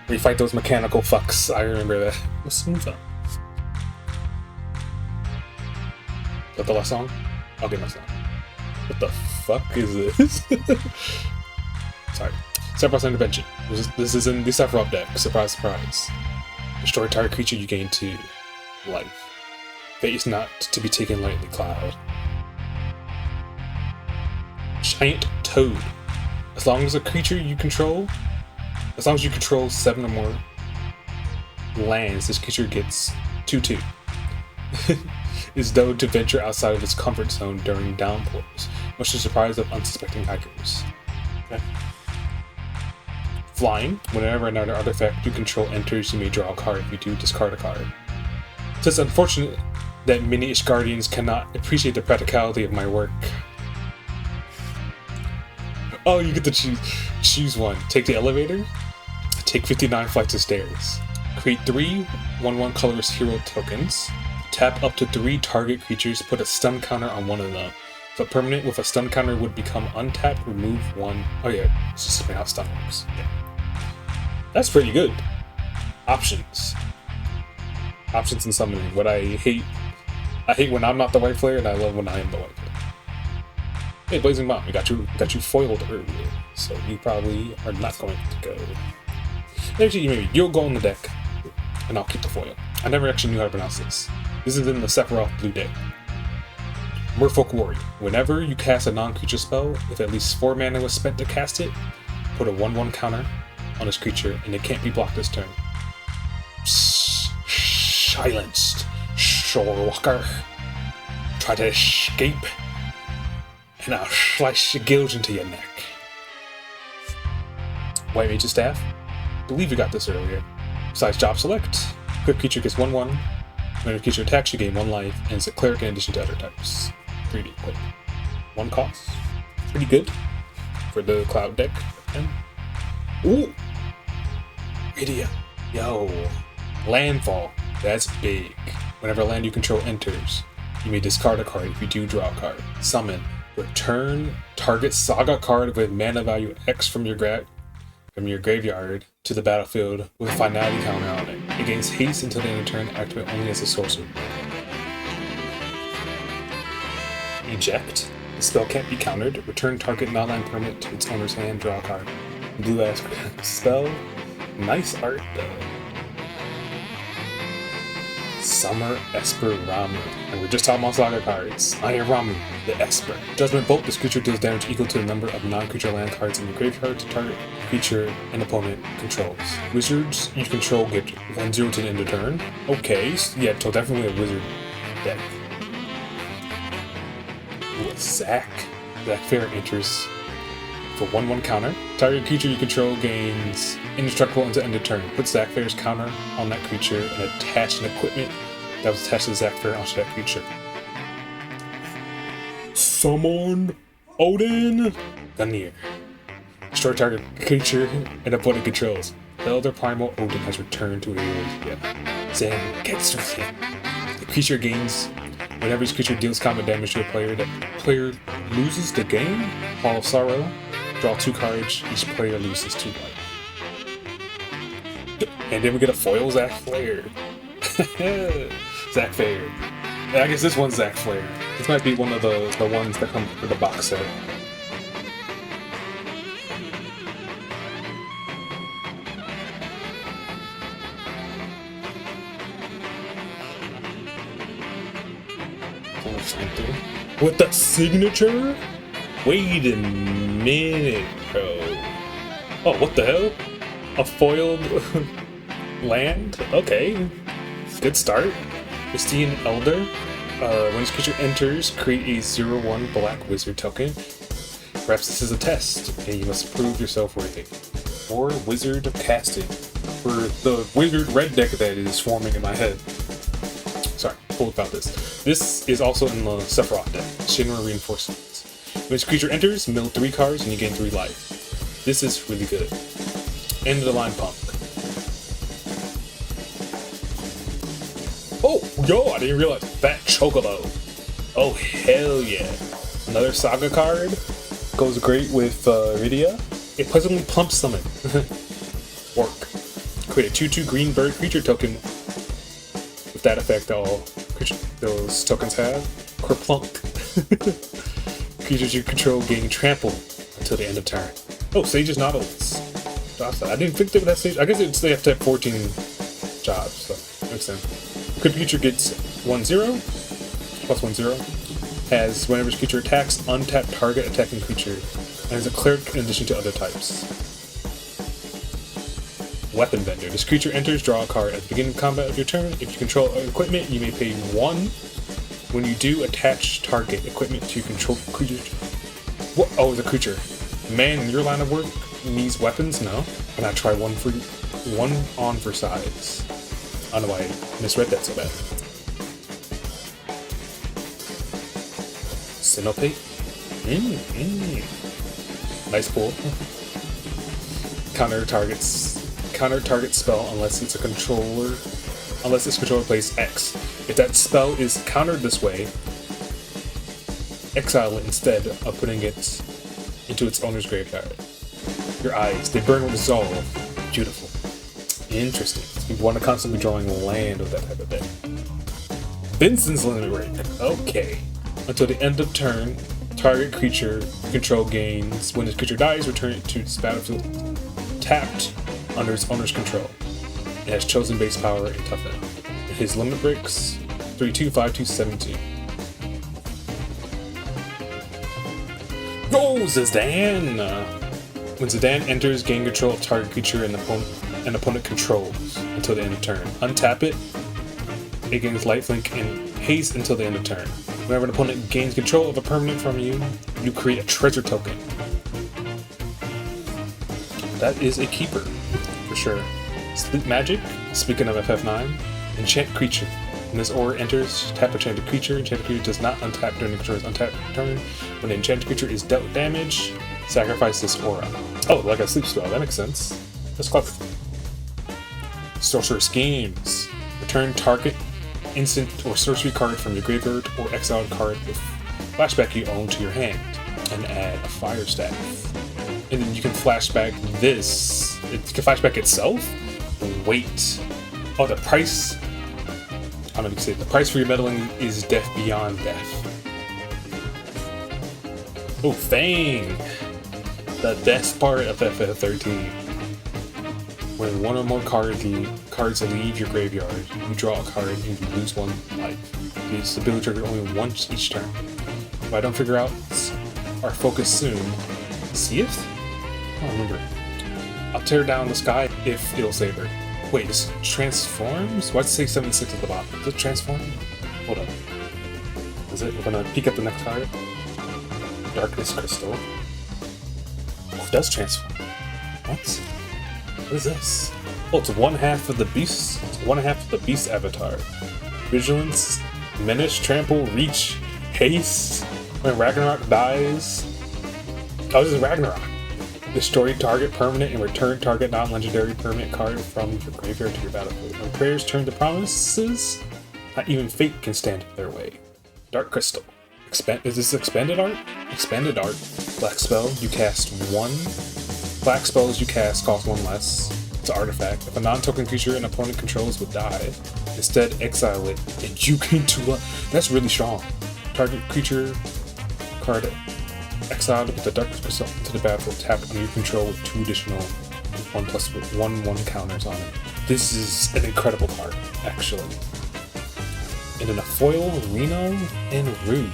We fight those mechanical fucks, I remember that. Let's move on. Is that the last song? I'll get my song. What the fuck is this? Sorry. Sephiroth's Intervention. This is in the Sephiroth deck. Surprise, surprise. Destroy target creature, you gain 2 life. Fate is not to be taken lightly, Cloud. Giant Toad. As long as you control 7 or more lands, this creature gets 2/2. Is known to venture outside of its comfort zone during downpours, much to the surprise of unsuspecting hikers. Okay. Flying. Whenever another artifact you control enters, you may draw a card. If you do, discard a card. So it's unfortunate that many Ishgardians cannot appreciate the practicality of my work. Oh, you get to choose one. Take the elevator. Take 59 flights of stairs. Create 3 1/1 colorless hero tokens. Tap up to 3 target creatures, put a stun counter on one of them. If a permanent with a stun counter would become untapped, remove 1. Oh yeah, it's just how stun works. Yeah. That's pretty good. Options. Options in summoning. What I hate when I'm not the white player, and I love when I am the white player. Hey, Blazing Bomb, we got you foiled earlier, so you probably are not going to go. Actually, maybe you'll go on the deck, and I'll keep the foil. I never actually knew how to pronounce this. This is in the Sephiroth blue deck. Merfolk Warrior. Whenever you cast a non-creature spell, if at least 4 mana was spent to cast it, put a 1/1 counter on this creature, and it can't be blocked this turn. Silenced, Shorewalker. Try to escape, and I'll slice your gills into your neck. White Mage's Staff. Believe you got this earlier. Besides job select, quick creature gets 1/1. When a creature attacks, you gain 1 life, and it's a cleric in addition to other types. 3D quick. 1 cost. Pretty good for the Cloud deck. And ooh! Idiot. Yo. Landfall. That's big. Whenever a land you control enters, you may discard a card. If you do, draw a card. Summon. Return target saga card with mana value X from your graveyard to the battlefield with a finality counter on it. It gains haste until the end of turn, activate only as a sorcerer. Eject. The spell can't be countered. Return target non-land permanent to its owner's hand, draw a card. Blue ass spell. Nice art though. Summer Esper Ramu. And we're just talking about saga cards. Iron Ramu, the Esper. Judgment Bolt, this creature deals damage equal to the number of non-creature land cards in your graveyard to target creature an opponent controls. Wizards you control get 1/0 to the end of turn. Okay, yeah, so definitely a wizard deck. Ooh, Zack Fair enters for 1/1 counter. Target creature you control gains indestructible until end of turn. Put Zack Fair's counter on that creature and attach an equipment that was attached to Zack Fair onto that creature. Summon Odin Gunir. Destroy target creature and opponent controls. The Elder Primal Odin has returned to Eorzea. Zangetsu. The creature gains whenever this creature deals combat damage to a player, that player loses the game. Hall of Sorrow. Draw 2 cards, each player loses 2 life. And then we get a foil Zack Flare. Zack Fair. Yeah, I guess this one's Zack Flare. This might be one of the ones that come with the box set. With the signature? Wait a minute, bro. Oh, what the hell? A foiled land? Okay. Good start. Mystian Elder. When this creature enters, create a 0/1 black wizard token. Perhaps this is a test, and you must prove yourself worthy. Or Wizard of Casting, for the wizard red deck that is forming in my head. Sorry, cool about this. This is also in the Sephiroth deck, Shinra Reinforcements. When this creature enters, mill 3 cards and you gain 3 life. This is really good. End of the line punk. Oh, yo, I didn't realize. Fat Chocobo. Oh, hell yeah. Another Saga card. Goes great with Rydia. It pleasantly plump summon. Work. Create a 2/2 green bird creature token. With that effect, all those tokens have. Kerplunk. Creatures you control gain trample until the end of turn. Oh, Sage's Nautilus. I didn't think they would have Sage. I guess they have to have 14 jobs, so makes sense. Creature gets 1/0, +1/0. Has whenever this creature attacks, untap target attacking creature, and has a cleric in addition to other types. Weapon Vendor. This creature enters, draw a card at the beginning of combat of your turn. If you control equipment, you may pay 1. When you do, attach target equipment to your control creature. What? Oh, it's a creature. Man, your line of work needs weapons? No. And I try one on for size. I don't know why I misread that so bad. Sinopate? Nice pull. Counter target spell unless its controller plays X. If that spell is countered this way, exile it instead of putting it into its owner's graveyard. Your eyes, they burn with dissolve. Beautiful. Interesting. You want to constantly drawing land with that type of thing. Vincent's Limit Break. Okay. Until the end of turn, target creature control gains. When this creature dies, return it to its battlefield tapped under its owner's control. It has chosen base power and toughen. His limit breaks 3/2, 5/2, 7/2. Go, Zidane! When Zidane enters, gain control of target creature and opponent controls until the end of turn. Untap it. It gains lifelink and haste until the end of turn. Whenever an opponent gains control of a permanent from you, you create a treasure token. That is a keeper, for sure. Sleep Magic, speaking of FF9, enchant creature. When this aura enters, tap enchanted creature. Enchanted creature does not untap during the controller's untapped turn. When the enchanted creature is dealt damage, sacrifice this aura. Oh, like a sleep spell, that makes sense. That's clever. Sorcerer Schemes. Return target instant or sorcery card from your graveyard or exiled card with flashback you own to your hand and add a fire staff. And then you can flashback this. It can flashback itself? Wait. Oh, the price? I don't know if you can say it. The price for your meddling is death beyond death. Oh, Fang! The best part of FF13. When one or more cards leave your graveyard, you draw a card and you lose 1 life. This ability trigger only once each turn. If I don't figure out our focus soon, see it? I don't remember. I'll tear down the sky if it'll save her. Wait, this transforms? Why'd it say 7/6 at the bottom? Does it transform? Hold up. Is it? We're gonna peek at the next card. Darkness Crystal. Oh, it does transform. What? What is this? Oh, it's 1/2 of the beast. It's 1/2 of the beast avatar. Vigilance, Menace, Trample, Reach, Haste. When Ragnarok dies. Oh, this is Ragnarok. Destroy target permanent and return target non-legendary permanent card from your graveyard to your battlefield. When prayers turn to promises, not even fate can stand in their way. Dark Crystal. Is this expanded art? Expanded art. Black spell, you cast 1. Black spells you cast cost 1 less. It's an artifact. If a non-token creature an opponent controls would die, instead exile it and you gain 2 life. That's really strong. Target creature card exiled with the Dark Crystal into the battlefield tapped under your control with 2 additional 1/1 counters on it. This is an incredible card, actually. And then a foil, Reno, and Rude.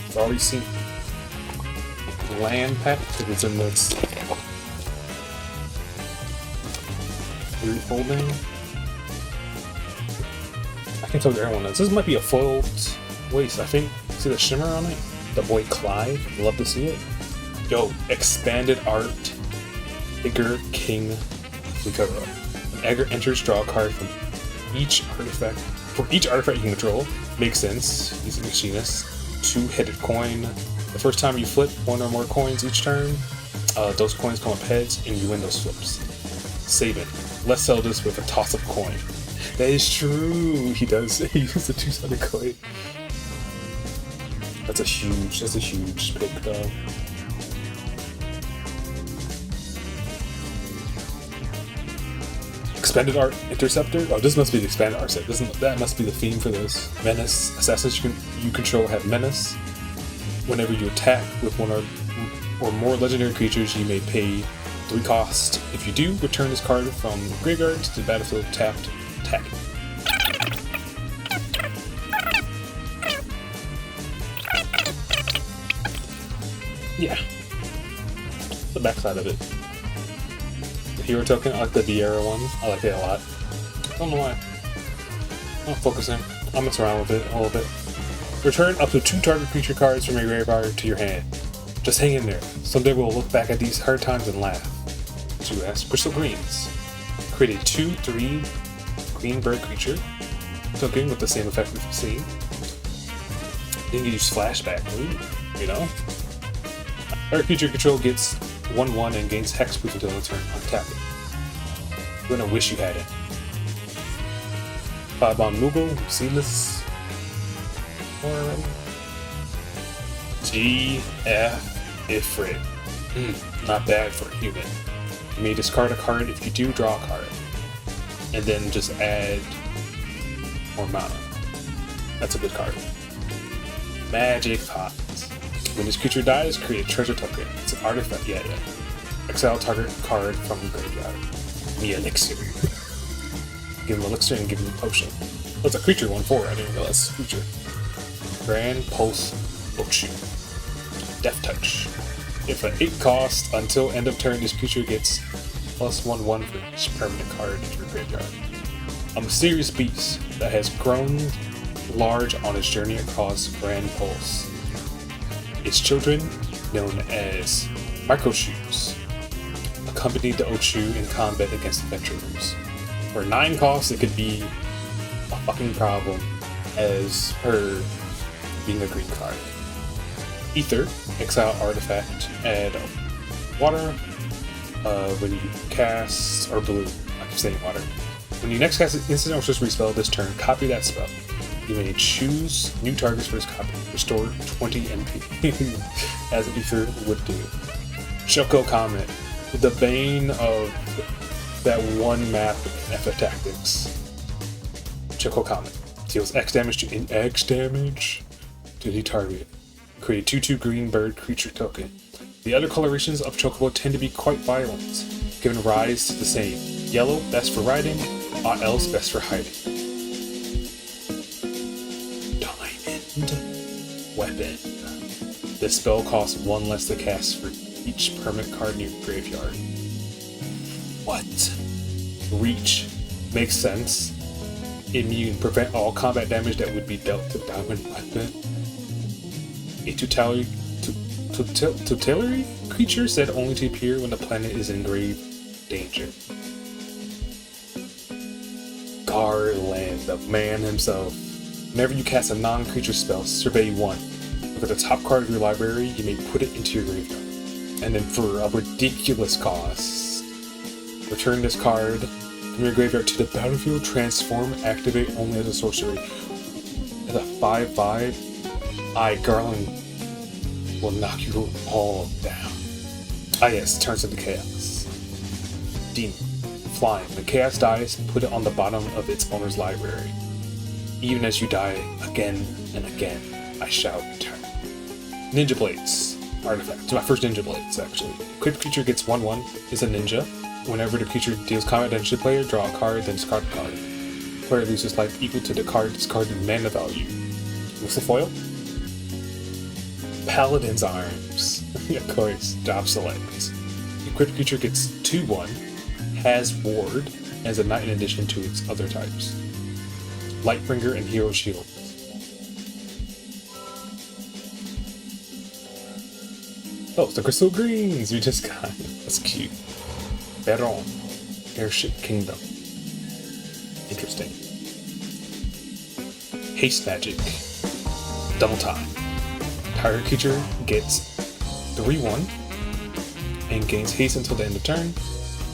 I've already seen land pack because it's in this refolding. I can't tell what everyone knows. This might be a foiled waste, I think. See the shimmer on it? The boy Clyde. Love to see it. Yo, expanded art. Figure King Flicaro. When Edgar enters, draw a card from each artifact. For each artifact you can control. Makes sense. He's a machinist. 2-headed coin. The first time you flip one or more coins each turn, those coins come up heads and you win those flips. Sabin. Let's sell this with a toss-up coin. That is true. He does. He uses the 2-sided coin. That's a huge pick though. Expanded Art Interceptor. Oh, this must be the expanded art set. That must be the theme for this. Menace. Assassins you control have Menace. Whenever you attack with one or more legendary creatures, you may pay 3 cost. If you do, return this card from the graveyard to the battlefield tapped. Tap. Yeah. The backside of it. The hero token, I like the Vieira one. I like it a lot. I don't know why. I'm focusing. I'll mess around with it a little bit. Return up to 2 target creature cards from your graveyard to your hand. Just hang in there. Someday we'll look back at these hard times and laugh. 2S Crystal Greens. Create a 2/3 green bird creature token with the same effect we've seen. Then you use Flashback, you know? Target creature control gets 1/1 and gains hexproof until its turn. Untap it. You're gonna wish you had it. 5 on Moogle, you've seen this already. GF Ifrit. Not bad for a human. You may discard a card. If you do, draw a card. And then just add more mana. That's a good card. Magic Pot. When this creature dies, create a treasure token. It's an artifact. Yeah. Exile target card from the graveyard. Me elixir. Give him elixir and give him a potion. Oh, it's a creature 1/4. I didn't realize it's a creature. Grand Pulse Ochu. Death Touch. If an 8 cost, until end of turn, this creature gets +1/1 for each permanent card in your graveyard. A mysterious beast that has grown large on its journey across Grand Pulse. Its children, known as Microshoes, accompanied the Ochu in combat against adventurers. For 9 costs, it could be a fucking problem as her being a green card. Ether, exile artifact, add water when you cast, or blue, I keep saying water. When you next cast an instant or sorcery spell this turn, copy that spell. You may choose new targets for this copy. Restore 20 MP, as an Ether would do. Shoko Comet, the bane of that one map in FF Tactics. Shoko Comet deals X damage to the target. Create a 2/2 green bird creature token. The other colorations of Chocobo tend to be quite violent, giving rise to the same. Yellow, best for riding, else best for hiding. Weapon. This spell costs 1 less to cast for each permanent card in your graveyard. What? Reach. Makes sense. Immune. Prevent all combat damage that would be dealt to Diamond Weapon. A tutelary creature said only to appear when the planet is in grave danger. Garland, the man himself. Whenever you cast a non-creature spell, survey 1. Look at the top card of your library, you may put it into your graveyard. And then for a ridiculous cost, return this card from your graveyard to the battlefield, transform, activate only as a sorcery. As a 5/5, Garland will knock you all down. Ah yes, turns into chaos. Demon. Flying. When chaos dies, put it on the bottom of its owner's library. Even as you die again and again, I shall return. Ninja Blades. Artifact. It's my first Ninja Blades, actually. Equipped creature gets 1/1, is a ninja. Whenever the creature deals combat damage to the player, draw a card, then discard a card. Player loses life equal to the card discarded mana value. What's the foil? Paladin's Arms. Of course, job select. Equipped creature gets 2/1, has ward, as a knight in addition to its other types. Lightbringer, and Hero Shield. Oh, it's the Crystal Greens we just got. That's cute. Baron. Airship Kingdom. Interesting. Haste Magic. Double time. Target creature gets 3/1 and gains haste until the end of turn.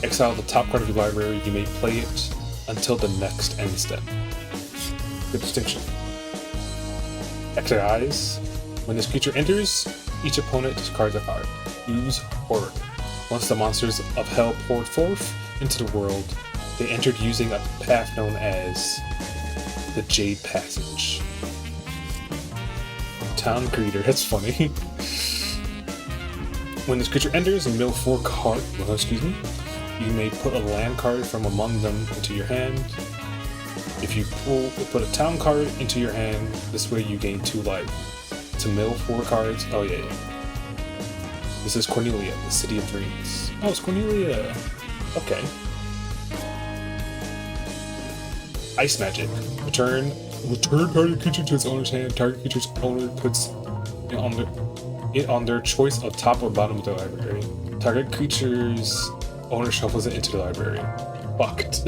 Exile the top card of your library. You may play it until the next end step. Good distinction. Exercise. When this creature enters, each opponent discards a card. Use Horror. Once the monsters of hell poured forth into the world, they entered using a path known as the Jade Passage. Town Greeter, that's funny. When this creature enters, mill 4 cards. You may put a land card from among them into your hand. If you put a town card into your hand, this way you gain 2 life. To mill 4 cards. Oh yeah. This is Cornelia, the City of Dreams. Oh, it's Cornelia. Okay. Ice Magic. Return target creature to its owner's hand. Target creature's owner puts it on their choice of top or bottom of their library. Target creature's owner shuffles it into the library. Fucked.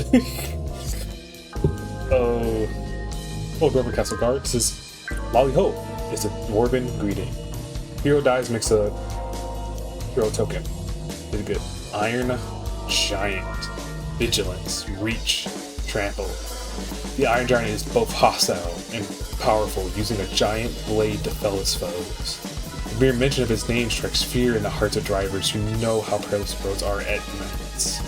Oh, Dwarven Castle card. This is Lolly Hope. It's a Dwarven Greeting. Hero dies, makes a hero token. Really good. Iron Giant. Vigilance. Reach. Trample. The Iron Giant is both hostile and powerful, using a giant blade to fell its foes. The mere mention of his name strikes fear in the hearts of drivers who know how perilous roads are at nights.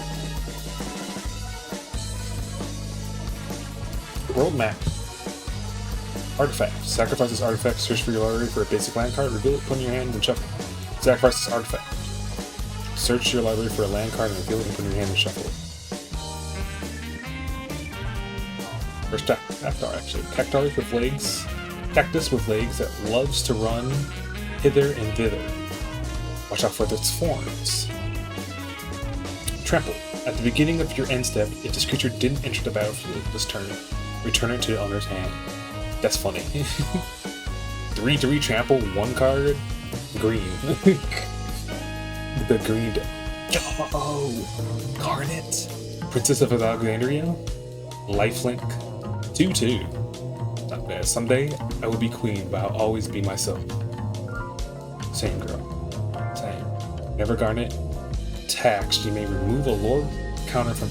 World Map. Artifact. Sacrifice this artifact, search for your library for a basic land card, reveal it, put it in your hand, and shuffle. Sacrifice this artifact. Search your library for a land card and reveal it and put it in your hand and shuffle it. First Cactar, actually. Cactus with legs that loves to run hither and thither. Watch out for its forms. Trample. At the beginning of your end step, if this creature didn't enter the battlefield this turn, return it to the owner's hand. That's funny. 3/3 trample, 1 card, green. The green. Oh, Garnet. Princess of Alexandria. Lifelink. 2/2. Not bad. Someday I will be queen, but I'll always be myself. Same girl. Same. Never Garnet. Tax. You may remove a lore counter from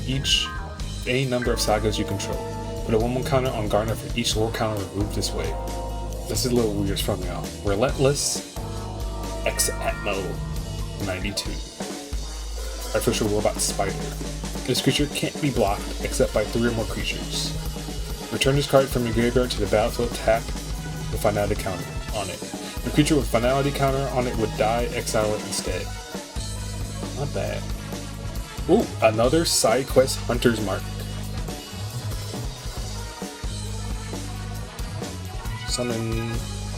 any number of sagas you control. Put a 1/1 counter on Garnet for each lore counter removed this way. This is a little weird from now. Relentless. X-Atmo. 92. Artificial Robot Spider. This creature can't be blocked except by 3 or more creatures. Return this card from your graveyard to the battlefield, tap with finality counter on it. The creature with finality counter on it would die, exile it instead. Not bad. Ooh, another side quest Hunter's Mark. Summon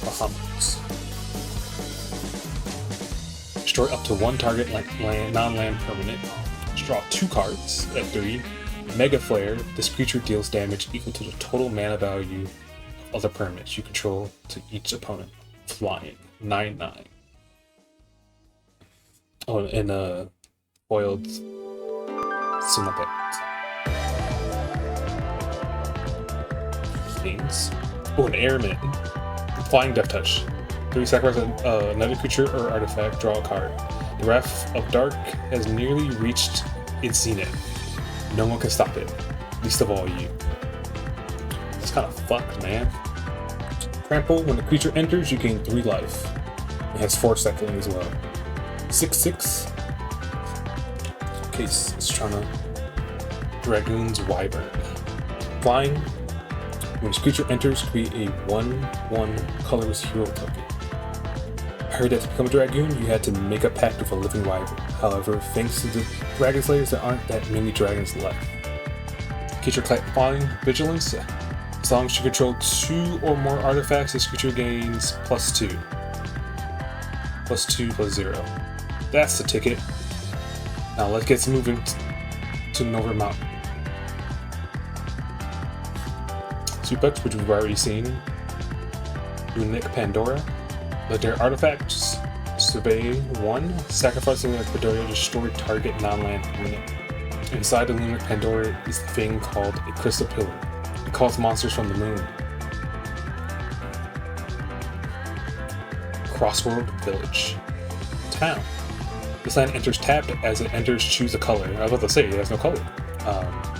Bahamut. Destroy up to 1 target non-land permanent. Draw 2 cards at 3. Mega Flare. This creature deals damage equal to the total mana value of other permanents you control to each opponent. Flying. 9/9. Oh, and foiled Sinopet. Names. Oh, an Airman. Flying Death Touch. 3 sacrifice another creature or artifact, draw a card. The Wrath of Dark has nearly reached its zenith. No one can stop it, least of all you. That's kind of fucked, man. Trample. When the creature enters, you gain 3 life. It has 4 cycling as well. 6/6. Case is trying to. Dragoon's Wyvern. Flying. When this creature enters, create a 1/1 colorless hero token. I heard that to become a Dragoon, you had to make a pact with a living wyvern. However, thanks to the Dragon Slayers, there aren't that many dragons left. Creature type Flying. Vigilance. As long as you control 2 or more artifacts, this creature gains +2. +2/+0. That's the ticket. Now let's get moving to Nova Mountain. Suplex, which we've already seen. Runic Pandora. Legendary artifacts. Survey 1. Sacrifice the Lunar Pandora, destroy target non-land permanent. Inside the Lunar Pandora is the thing called a crystal pillar. It calls monsters from the moon. Crossworld Village. Town. This land enters tapped. As it enters, choose a color. I was about to say, it has no color.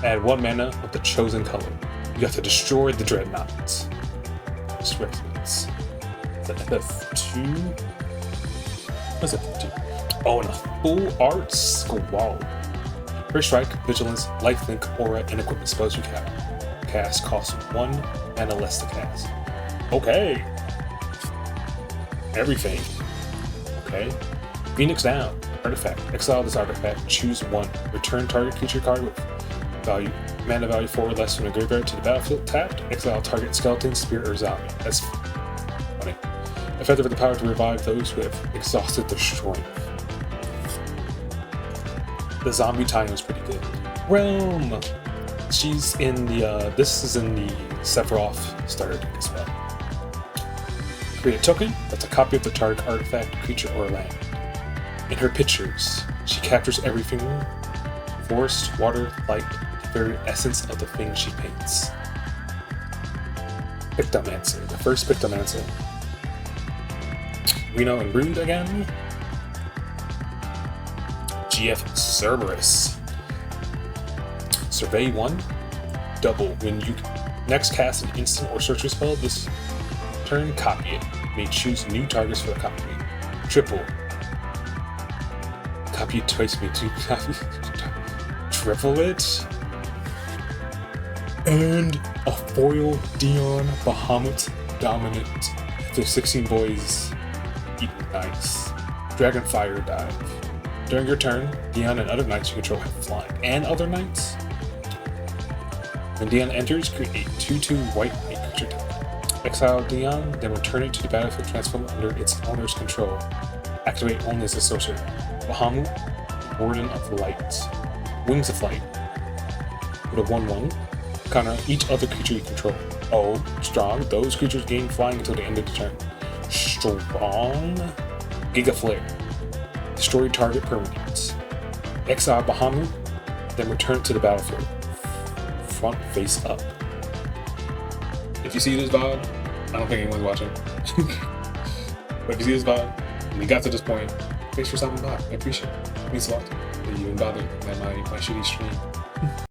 Add 1 mana of the chosen color. You have to destroy the Dreadnoughts. This resonates. Is that FF2? What's FF2? Oh, and a full art squall. First strike, vigilance, lifelink, aura, and equipment spells you cast cost 1 mana less to cast. Okay. Everything. Okay. Phoenix down. Artifact. Exile this artifact. Choose 1. Return target creature card with mana value 4 or less from the graveyard to the battlefield. Tapped. Exile target skeleton, spirit, or zombie. That's funny. Effective with the power to revive those who have exhausted their strength. The zombie tie was pretty good. Realm. She's in the. This is in the Sephiroth starter deck as well. Create a token that's a copy of the target artifact, creature, or land. In her pictures, she captures everything: forest, water, light, the very essence of the thing she paints. Pictomancer, the first Pictomancer. Reno and Rude again. GF Cerberus. Survey 1. Double. When you next cast an instant or sorcery spell this turn, copy it. You may choose new targets for the copy. Triple. Copy it twice, me two copy. Triple it. And a foil Dion Bahamut Dominant. After 16 boys eating nice. Dragonfire Dive. During your turn, Dion and other knights you control have flying. And other knights? When Dion enters, create a 2/2 white creature type. Exile Dion, then return it to the battlefield, transform under its owner's control. Activate only as a sorcerer. Bahamut, Warden of Light. Wings of Flight. Put a 1/1. Counter each other creature you control. Oh, strong. Those creatures gain flying until the end of the turn. Strong. Giga Flare. Destroy target permanents. Exile Bahamut, then return to the battlefield. Front face up. If you see this VOD, I don't think anyone's watching. But if you see this VOD, and you got to this point, thanks for stopping by. I appreciate it. It means a lot that you even bothered at my shitty stream.